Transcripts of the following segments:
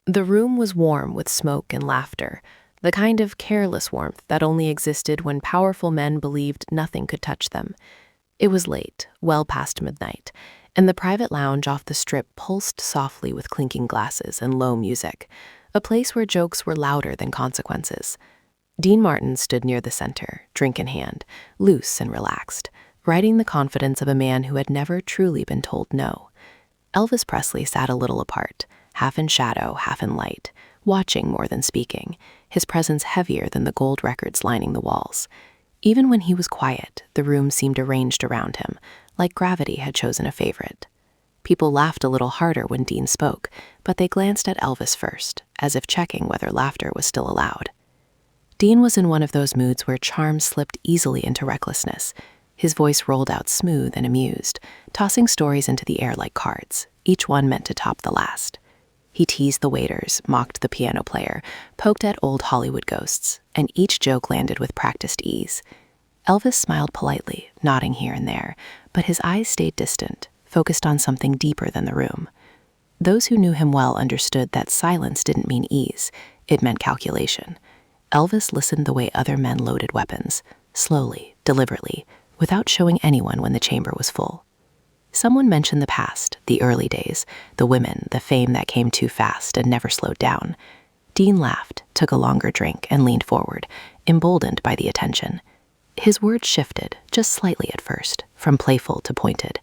The room was warm with smoke and laughter, the kind of careless warmth that only existed when powerful men believed nothing could touch them. It was late, well past midnight, and the private lounge off the strip pulsed softly with clinking glasses and low music, a place where jokes were louder than consequences. Dean Martin stood near the center, drink in hand, loose and relaxed, riding the confidence of a man who had never truly been told no. Elvis Presley sat a little apart, half in shadow, half in light, watching more than speaking, his presence heavier than the gold records lining the walls. Even when he was quiet, the room seemed arranged around him, like gravity had chosen a favorite. People laughed a little harder when Dean spoke, but they glanced at Elvis first, as if checking whether laughter was still allowed. Dean was in one of those moods where charm slipped easily into recklessness. His voice rolled out smooth and amused, tossing stories into the air like cards, each one meant to top the last. He teased the waiters, mocked the piano player, poked at old Hollywood ghosts, and each joke landed with practiced ease. Elvis smiled politely, nodding here and there, but his eyes stayed distant, focused on something deeper than the room. Those who knew him well understood that silence didn't mean ease, it meant calculation. Elvis listened the way other men loaded weapons, slowly, deliberately, without showing anyone when the chamber was full. Someone mentioned the past, the early days, the women, the fame that came too fast and never slowed down. Dean laughed, took a longer drink, and leaned forward, emboldened by the attention. His words shifted, just slightly at first, from playful to pointed.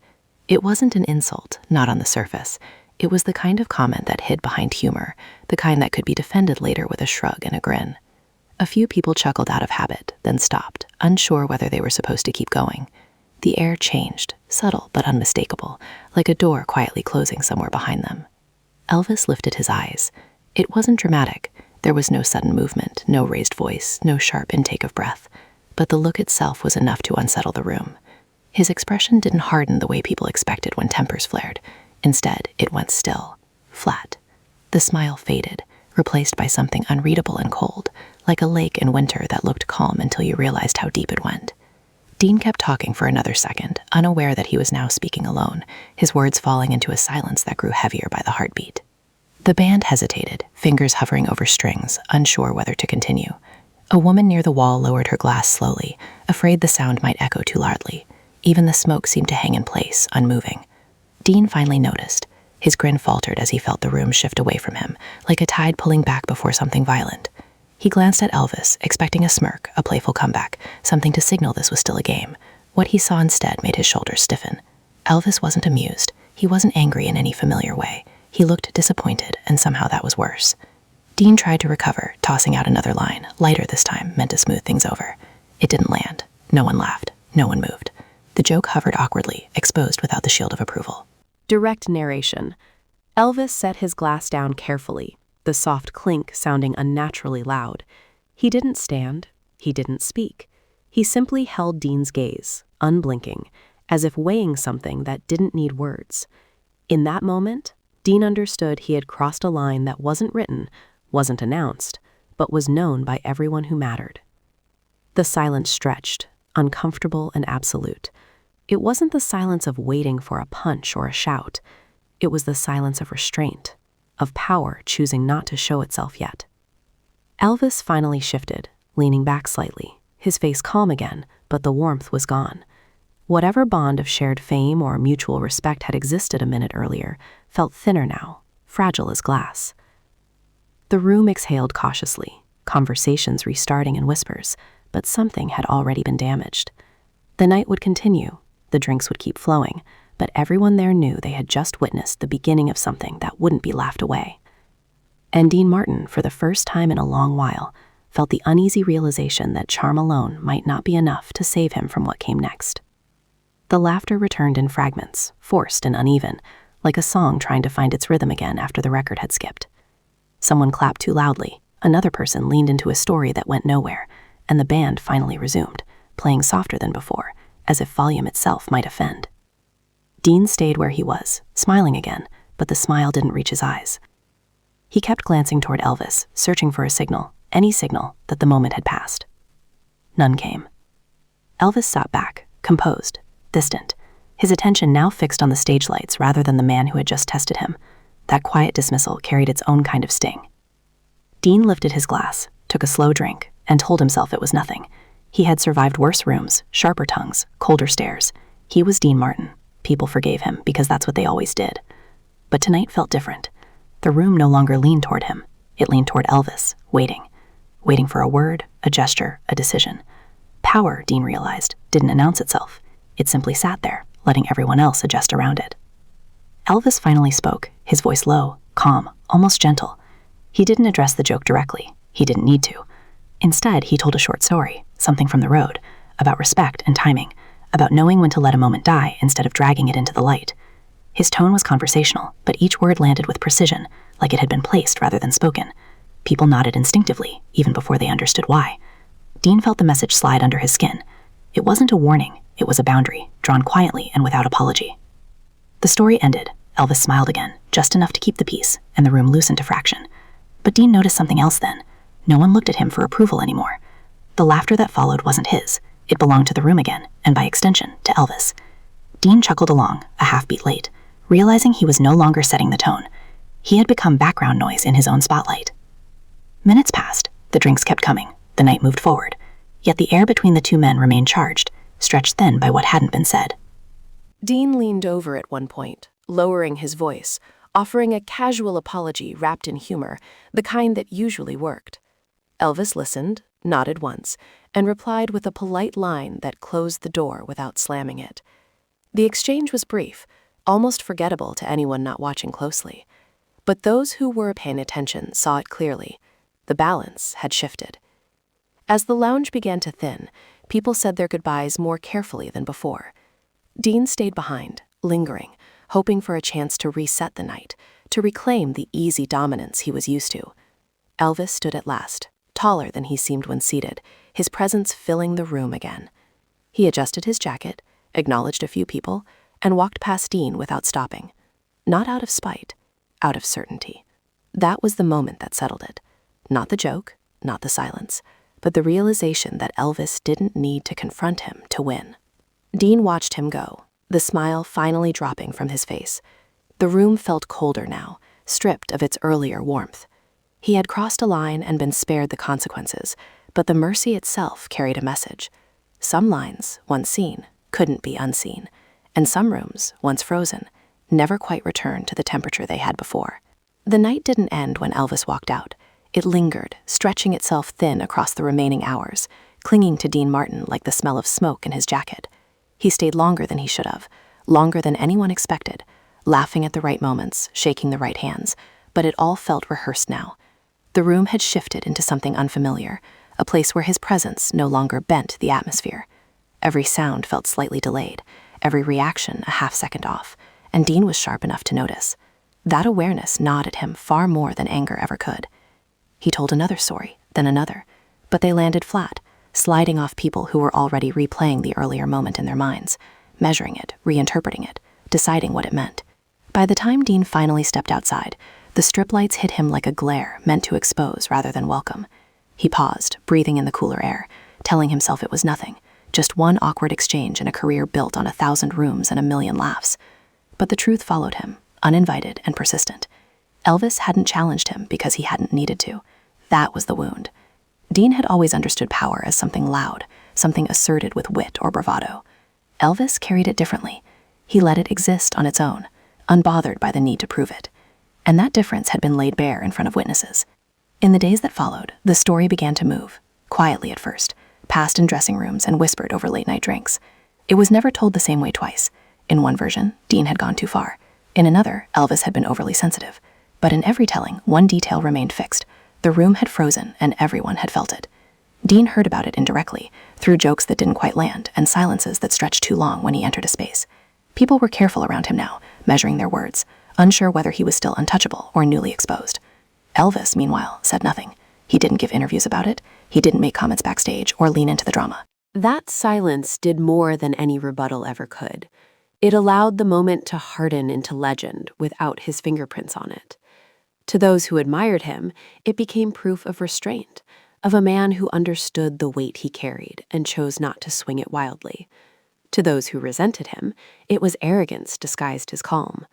It wasn't an insult, not on the surface. It was the kind of comment that hid behind humor, the kind that could be defended later with a shrug and a grin. A few people chuckled out of habit, then stopped, unsure whether they were supposed to keep going. The air changed, subtle but unmistakable, like a door quietly closing somewhere behind them. Elvis lifted his eyes. It wasn't dramatic. There was no sudden movement, no raised voice, no sharp intake of breath. But the look itself was enough to unsettle the room. His expression didn't harden the way people expected when tempers flared. Instead, it went still, flat. The smile faded, replaced by something unreadable and cold, like a lake in winter that looked calm until you realized how deep it went. Dean kept talking for another second, unaware that he was now speaking alone, his words falling into a silence that grew heavier by the heartbeat. The band hesitated, fingers hovering over strings, unsure whether to continue. A woman near the wall lowered her glass slowly, afraid the sound might echo too loudly. Even the smoke seemed to hang in place, unmoving. Dean finally noticed. His grin faltered as he felt the room shift away from him, like a tide pulling back before something violent. He glanced at Elvis, expecting a smirk, a playful comeback, something to signal this was still a game. What he saw instead made his shoulders stiffen. Elvis wasn't amused. He wasn't angry in any familiar way. He looked disappointed, and somehow that was worse. Dean tried to recover, tossing out another line, lighter this time, meant to smooth things over. It didn't land. No one laughed. No one moved. The joke hovered awkwardly, exposed without the shield of approval. Direct narration. Elvis set his glass down carefully, the soft clink sounding unnaturally loud. He didn't stand. He didn't speak. He simply held Dean's gaze, unblinking, as if weighing something that didn't need words. In that moment, Dean understood he had crossed a line that wasn't written, wasn't announced, but was known by everyone who mattered. The silence stretched, uncomfortable and absolute. It wasn't the silence of waiting for a punch or a shout. It was the silence of restraint, of power choosing not to show itself yet. Elvis finally shifted, leaning back slightly, his face calm again, but the warmth was gone. Whatever bond of shared fame or mutual respect had existed a minute earlier felt thinner now, fragile as glass. The room exhaled cautiously, conversations restarting in whispers, but something had already been damaged. The night would continue, the drinks would keep flowing, but everyone there knew they had just witnessed the beginning of something that wouldn't be laughed away. And Dean Martin, for the first time in a long while, felt the uneasy realization that charm alone might not be enough to save him from what came next. The laughter returned in fragments, forced and uneven, like a song trying to find its rhythm again after the record had skipped. Someone clapped too loudly, another person leaned into a story that went nowhere, and the band finally resumed, playing softer than before, as if volume itself might offend. Dean stayed where he was, smiling again, but the smile didn't reach his eyes. He kept glancing toward Elvis, searching for a signal, any signal, that the moment had passed. None came. Elvis sat back, composed, distant, his attention now fixed on the stage lights rather than the man who had just tested him. That quiet dismissal carried its own kind of sting. Dean lifted his glass, took a slow drink, and told himself it was nothing. He had survived worse rooms, sharper tongues, colder stares. He was Dean Martin. People forgave him because that's what they always did. But tonight felt different. The room no longer leaned toward him. It leaned toward Elvis, waiting for a word, a gesture, a decision. Power, Dean realized, didn't announce itself. It simply sat there, letting everyone else adjust around it. Elvis finally spoke, his voice low, calm, almost gentle. He didn't address the joke directly. He didn't need to. Instead, he told a short story, something from the road, about respect and timing, about knowing when to let a moment die instead of dragging it into the light. His tone was conversational, but each word landed with precision, like it had been placed rather than spoken. People nodded instinctively, even before they understood why. Dean felt the message slide under his skin. It wasn't a warning, it was a boundary, drawn quietly and without apology. The story ended. Elvis smiled again, just enough to keep the peace, and the room loosened to fraction. But Dean noticed something else then. No one looked at him for approval anymore. The laughter that followed wasn't his. It belonged to the room again, and by extension, to Elvis. Dean chuckled along, a half-beat late, realizing he was no longer setting the tone. He had become background noise in his own spotlight. Minutes passed. The drinks kept coming. The night moved forward. Yet the air between the two men remained charged, stretched thin by what hadn't been said. Dean leaned over at one point, lowering his voice, offering a casual apology wrapped in humor, the kind that usually worked. Elvis listened, nodded once, and replied with a polite line that closed the door without slamming it. The exchange was brief, almost forgettable to anyone not watching closely. But those who were paying attention saw it clearly. The balance had shifted. As the lounge began to thin, people said their goodbyes more carefully than before. Dean stayed behind, lingering, hoping for a chance to reset the night, to reclaim the easy dominance he was used to. Elvis stood at last, taller than he seemed when seated, his presence filling the room again. He adjusted his jacket, acknowledged a few people, and walked past Dean without stopping. Not out of spite, out of certainty. That was the moment that settled it. Not the joke, not the silence, but the realization that Elvis didn't need to confront him to win. Dean watched him go, the smile finally dropping from his face. The room felt colder now, stripped of its earlier warmth. He had crossed a line and been spared the consequences, but the mercy itself carried a message. Some lines, once seen, couldn't be unseen, and some rooms, once frozen, never quite returned to the temperature they had before. The night didn't end when Elvis walked out. It lingered, stretching itself thin across the remaining hours, clinging to Dean Martin like the smell of smoke in his jacket. He stayed longer than he should have, longer than anyone expected, laughing at the right moments, shaking the right hands, but it all felt rehearsed now. The room had shifted into something unfamiliar, a place where his presence no longer bent the atmosphere. Every sound felt slightly delayed, every reaction a half-second off, and Dean was sharp enough to notice. That awareness gnawed at him far more than anger ever could. He told another story, then another, but they landed flat, sliding off people who were already replaying the earlier moment in their minds, measuring it, reinterpreting it, deciding what it meant. By the time Dean finally stepped outside, the strip lights hit him like a glare meant to expose rather than welcome. He paused, breathing in the cooler air, telling himself it was nothing, just one awkward exchange in a career built on 1,000 rooms and 1,000,000 laughs. But the truth followed him, uninvited and persistent. Elvis hadn't challenged him because he hadn't needed to. That was the wound. Dean had always understood power as something loud, something asserted with wit or bravado. Elvis carried it differently. He let it exist on its own, unbothered by the need to prove it. And that difference had been laid bare in front of witnesses. In the days that followed, the story began to move, quietly at first, passed in dressing rooms and whispered over late-night drinks. It was never told the same way twice. In one version, Dean had gone too far. In another, Elvis had been overly sensitive. But in every telling, one detail remained fixed. The room had frozen, and everyone had felt it. Dean heard about it indirectly, through jokes that didn't quite land and silences that stretched too long when he entered a space. People were careful around him now, measuring their words, unsure whether he was still untouchable or newly exposed. Elvis, meanwhile, said nothing. He didn't give interviews about it. He didn't make comments backstage or lean into the drama. That silence did more than any rebuttal ever could. It allowed the moment to harden into legend without his fingerprints on it. To those who admired him, it became proof of restraint, of a man who understood the weight he carried and chose not to swing it wildly. To those who resented him, it was arrogance disguised as calm.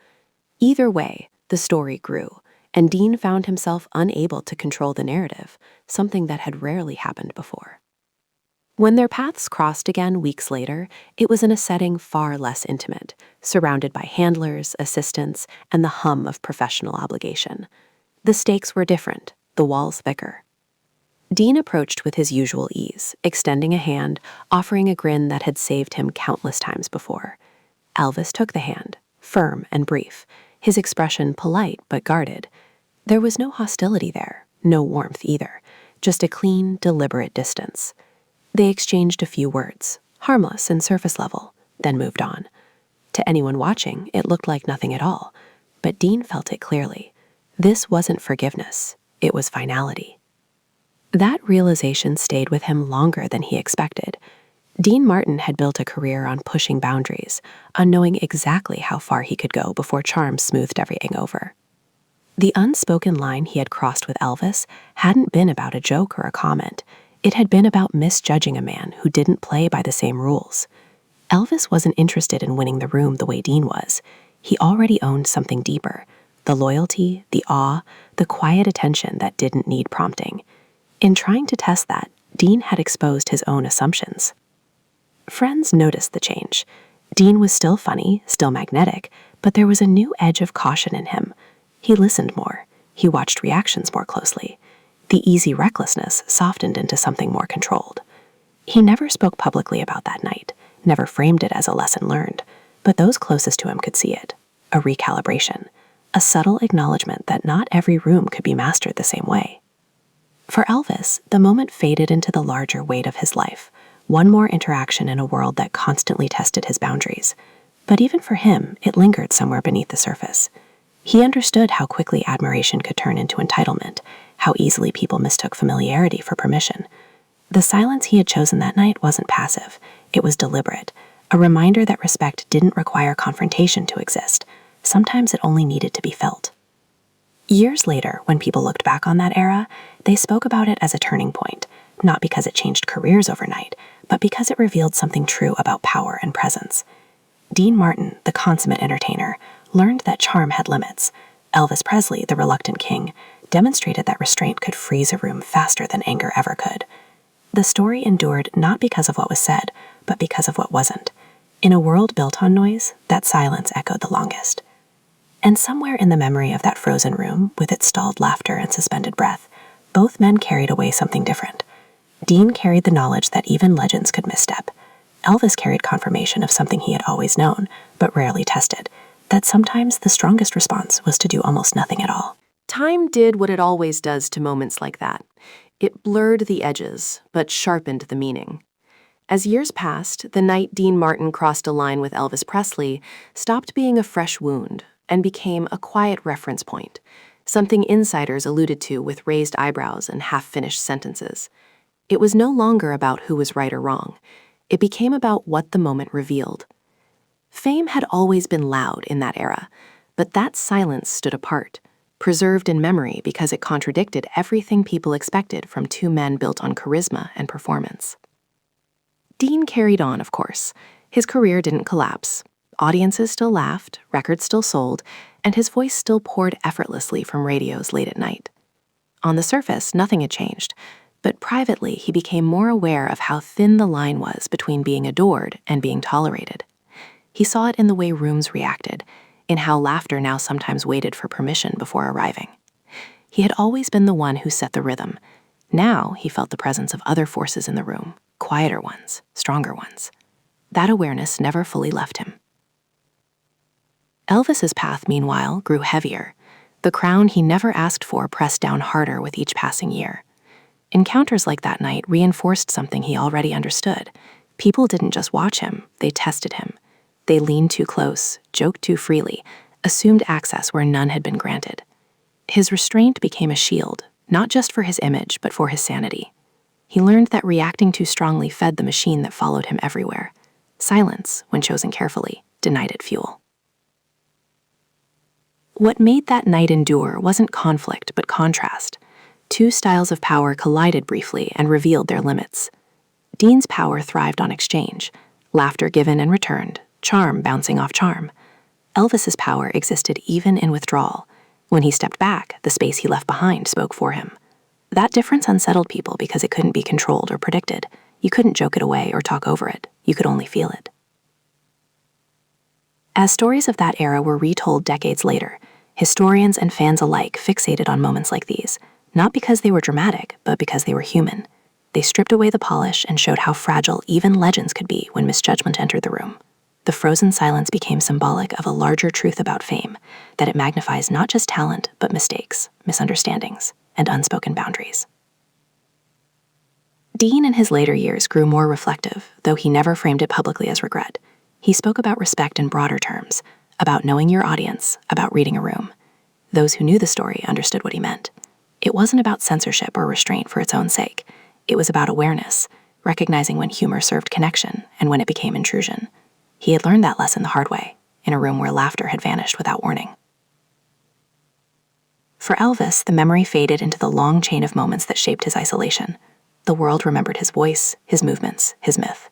Either way, The story grew, and Dean found himself unable to control the narrative, something that had rarely happened before. When their paths crossed again weeks later, it was in a setting far less intimate, surrounded by handlers, assistants, and the hum of professional obligation. The stakes were different, the walls thicker. Dean approached with his usual ease, extending a hand, offering a grin that had saved him countless times before. Elvis took the hand, firm and brief, his expression polite but guarded. There was no hostility there, no warmth either, just a clean, deliberate distance. They exchanged a few words, harmless and surface level, then moved on. To anyone watching, it looked like nothing at all, but Dean felt it clearly. This wasn't forgiveness, it was finality. That realization stayed with him longer than he expected. Dean Martin had built a career on pushing boundaries, on knowing exactly how far he could go before charm smoothed everything over. The unspoken line he had crossed with Elvis hadn't been about a joke or a comment. It had been about misjudging a man who didn't play by the same rules. Elvis wasn't interested in winning the room the way Dean was. He already owned something deeper, the loyalty, the awe, the quiet attention that didn't need prompting. In trying to test that, Dean had exposed his own assumptions. Friends noticed the change. Dean was still funny, still magnetic, but there was a new edge of caution in him. He listened more. He watched reactions more closely. The easy recklessness softened into something more controlled. He never spoke publicly about that night, never framed it as a lesson learned, but those closest to him could see it. A recalibration, a subtle acknowledgement that not every room could be mastered the same way. For Elvis, the moment faded into the larger weight of his life, one more interaction in a world that constantly tested his boundaries. But even for him, it lingered somewhere beneath the surface. He understood how quickly admiration could turn into entitlement, how easily people mistook familiarity for permission. The silence he had chosen that night wasn't passive, it was deliberate, a reminder that respect didn't require confrontation to exist. Sometimes it only needed to be felt. Years later, when people looked back on that era, they spoke about it as a turning point, not because it changed careers overnight, but because it revealed something true about power and presence. Dean Martin, the consummate entertainer, learned that charm had limits. Elvis Presley, the reluctant king, demonstrated that restraint could freeze a room faster than anger ever could. The story endured not because of what was said, but because of what wasn't. In a world built on noise, that silence echoed the longest. And somewhere in the memory of that frozen room, with its stalled laughter and suspended breath, both men carried away something different. Dean carried the knowledge that even legends could misstep. Elvis carried confirmation of something he had always known, but rarely tested, that sometimes the strongest response was to do almost nothing at all. Time did what it always does to moments like that. It blurred the edges, but sharpened the meaning. As years passed, the night Dean Martin crossed a line with Elvis Presley stopped being a fresh wound and became a quiet reference point, something insiders alluded to with raised eyebrows and half-finished sentences. It was no longer about who was right or wrong. It became about what the moment revealed. Fame had always been loud in that era, but that silence stood apart, preserved in memory because it contradicted everything people expected from two men built on charisma and performance. Dean carried on, of course. His career didn't collapse. Audiences still laughed, records still sold, and his voice still poured effortlessly from radios late at night. On the surface, nothing had changed, but privately he became more aware of how thin the line was between being adored and being tolerated. He saw it in the way rooms reacted, in how laughter now sometimes waited for permission before arriving. He had always been the one who set the rhythm. Now he felt the presence of other forces in the room, quieter ones, stronger ones. That awareness never fully left him. Elvis's path, meanwhile, grew heavier. The crown he never asked for pressed down harder with each passing year. Encounters like that night reinforced something he already understood. People didn't just watch him, they tested him. They leaned too close, joked too freely, assumed access where none had been granted. His restraint became a shield, not just for his image, but for his sanity. He learned that reacting too strongly fed the machine that followed him everywhere. Silence, when chosen carefully, denied it fuel. What made that night endure wasn't conflict, but contrast. Two styles of power collided briefly and revealed their limits. Dean's power thrived on exchange, laughter given and returned, charm bouncing off charm. Elvis's power existed even in withdrawal, When he stepped back, the space he left behind spoke for him. That difference unsettled people because it couldn't be controlled or predicted. You couldn't joke it away or talk over it. You could only feel it. As stories of that era were retold decades later, historians and fans alike fixated on moments like these, not because they were dramatic, but because they were human. They stripped away the polish and showed how fragile even legends could be when misjudgment entered the room. The frozen silence became symbolic of a larger truth about fame, that it magnifies not just talent, but mistakes, misunderstandings, and unspoken boundaries. Dean in his later years grew more reflective, though he never framed it publicly as regret. He spoke about respect in broader terms, about knowing your audience, about reading a room. Those who knew the story understood what he meant. It wasn't about censorship or restraint for its own sake. It was about awareness, recognizing when humor served connection and when it became intrusion. He had learned that lesson the hard way, in a room where laughter had vanished without warning. For Elvis, the memory faded into the long chain of moments that shaped his isolation. The world remembered his voice, his movements, his myth.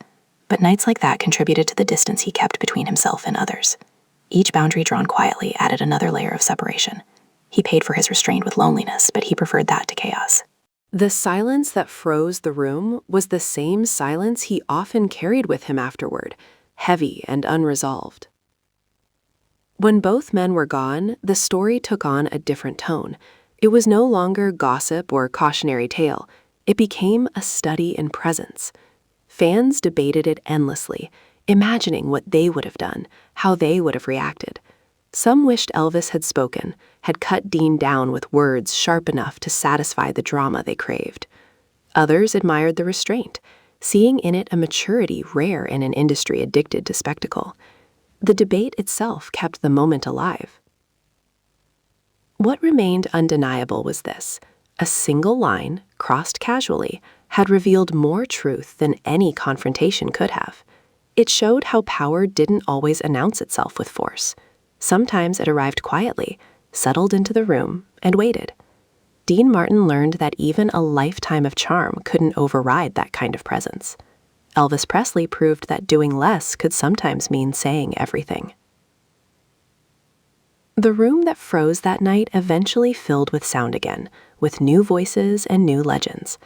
But nights like that contributed to the distance he kept between himself and others. Each boundary drawn quietly added another layer of separation. He paid for his restraint with loneliness, but he preferred that to chaos. The silence that froze the room was the same silence he often carried with him afterward, heavy and unresolved. When both men were gone, the story took on a different tone. It was no longer gossip or cautionary tale. It became a study in presence. Fans debated it endlessly, imagining what they would have done, how they would have reacted. Some wished Elvis had spoken, had cut Dean down with words sharp enough to satisfy the drama they craved. Others admired the restraint, seeing in it a maturity rare in an industry addicted to spectacle. The debate itself kept the moment alive. What remained undeniable was this: a single line, crossed casually, had revealed more truth than any confrontation could have. It showed how power didn't always announce itself with force. Sometimes it arrived quietly, settled into the room, and waited. Dean Martin learned that even a lifetime of charm couldn't override that kind of presence. Elvis Presley proved that doing less could sometimes mean saying everything. The room that froze that night eventually filled with sound again, with new voices and new legends.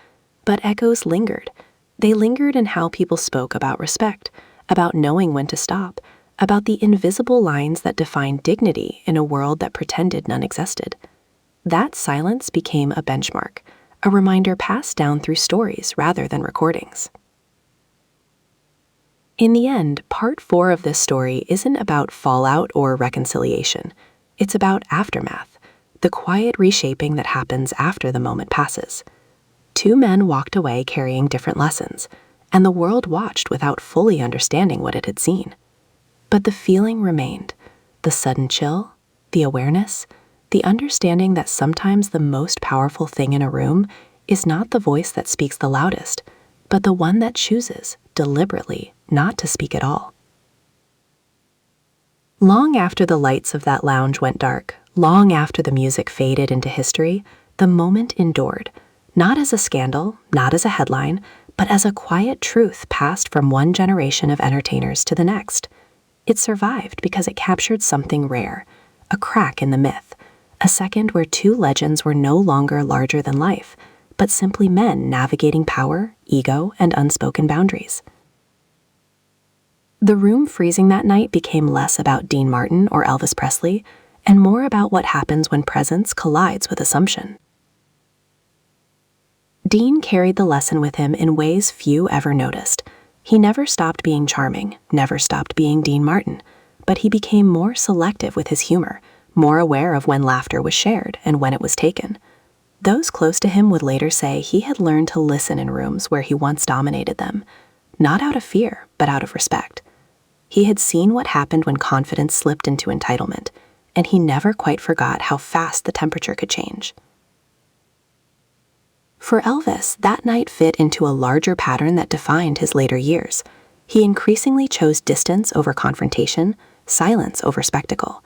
But echoes lingered. They lingered in how people spoke about respect, about knowing when to stop, about the invisible lines that defined dignity in a world that pretended none existed. That silence became a benchmark, a reminder passed down through stories rather than recordings. In the end, part 4 of this story isn't about fallout or reconciliation. It's about aftermath, the quiet reshaping that happens after the moment passes. Two men walked away carrying different lessons, and the world watched without fully understanding what it had seen. But the feeling remained, the sudden chill, the awareness, the understanding that sometimes the most powerful thing in a room is not the voice that speaks the loudest, but the one that chooses, deliberately, not to speak at all. Long after the lights of that lounge went dark, long after the music faded into history, the moment endured, not as a scandal, not as a headline, but as a quiet truth passed from one generation of entertainers to the next. It survived because it captured something rare, a crack in the myth, a second where two legends were no longer larger than life, but simply men navigating power, ego, and unspoken boundaries. The room freezing that night became less about Dean Martin or Elvis Presley, and more about what happens when presence collides with assumption. Dean carried the lesson with him in ways few ever noticed. He never stopped being charming, never stopped being Dean Martin, but he became more selective with his humor, more aware of when laughter was shared and when it was taken. Those close to him would later say he had learned to listen in rooms where he once dominated them, not out of fear, but out of respect. He had seen what happened when confidence slipped into entitlement, and he never quite forgot how fast the temperature could change. For Elvis, that night fit into a larger pattern that defined his later years. He increasingly chose distance over confrontation, silence over spectacle.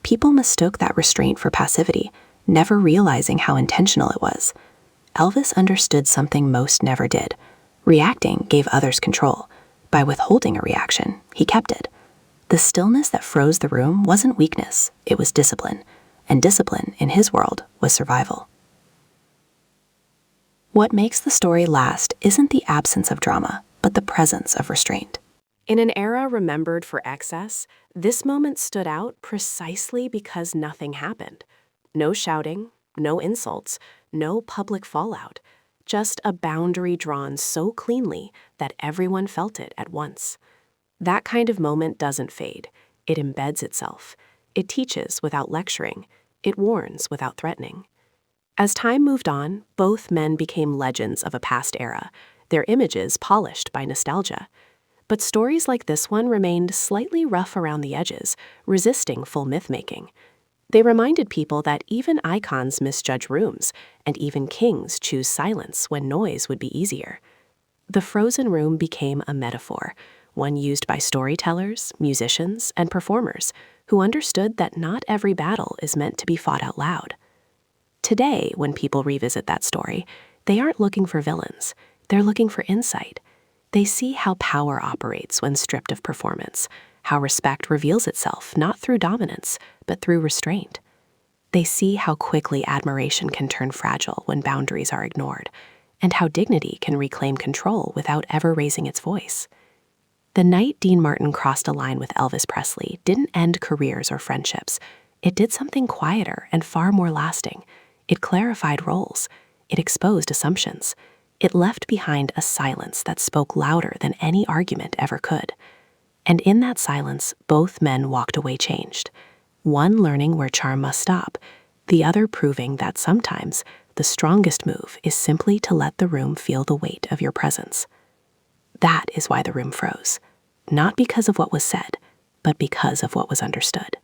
People mistook that restraint for passivity, never realizing how intentional it was. Elvis understood something most never did. Reacting gave others control. By withholding a reaction, he kept it. The stillness that froze the room wasn't weakness, it was discipline. and discipline in his world was survival. What makes the story last isn't the absence of drama, but the presence of restraint. In an era remembered for excess, this moment stood out precisely because nothing happened. No shouting, no insults, no public fallout, just a boundary drawn so cleanly that everyone felt it at once. That kind of moment doesn't fade. It embeds itself. It teaches without lecturing. It warns without threatening. As time moved on, both men became legends of a past era, their images polished by nostalgia. But stories like this one remained slightly rough around the edges, resisting full myth-making. They reminded people that even icons misjudge rooms, and even kings choose silence when noise would be easier. The frozen room became a metaphor, one used by storytellers, musicians, and performers who understood that not every battle is meant to be fought out loud. Today, when people revisit that story, they aren't looking for villains. They're looking for insight. They see how power operates when stripped of performance, how respect reveals itself not through dominance, but through restraint. They see how quickly admiration can turn fragile when boundaries are ignored, and how dignity can reclaim control without ever raising its voice. The night Dean Martin crossed a line with Elvis Presley didn't end careers or friendships. It did something quieter and far more lasting. It clarified roles. It exposed assumptions. It left behind a silence that spoke louder than any argument ever could. And in that silence, both men walked away changed. One learning where charm must stop, the other proving that sometimes the strongest move is simply to let the room feel the weight of your presence. That is why the room froze. Not because of what was said, but because of what was understood.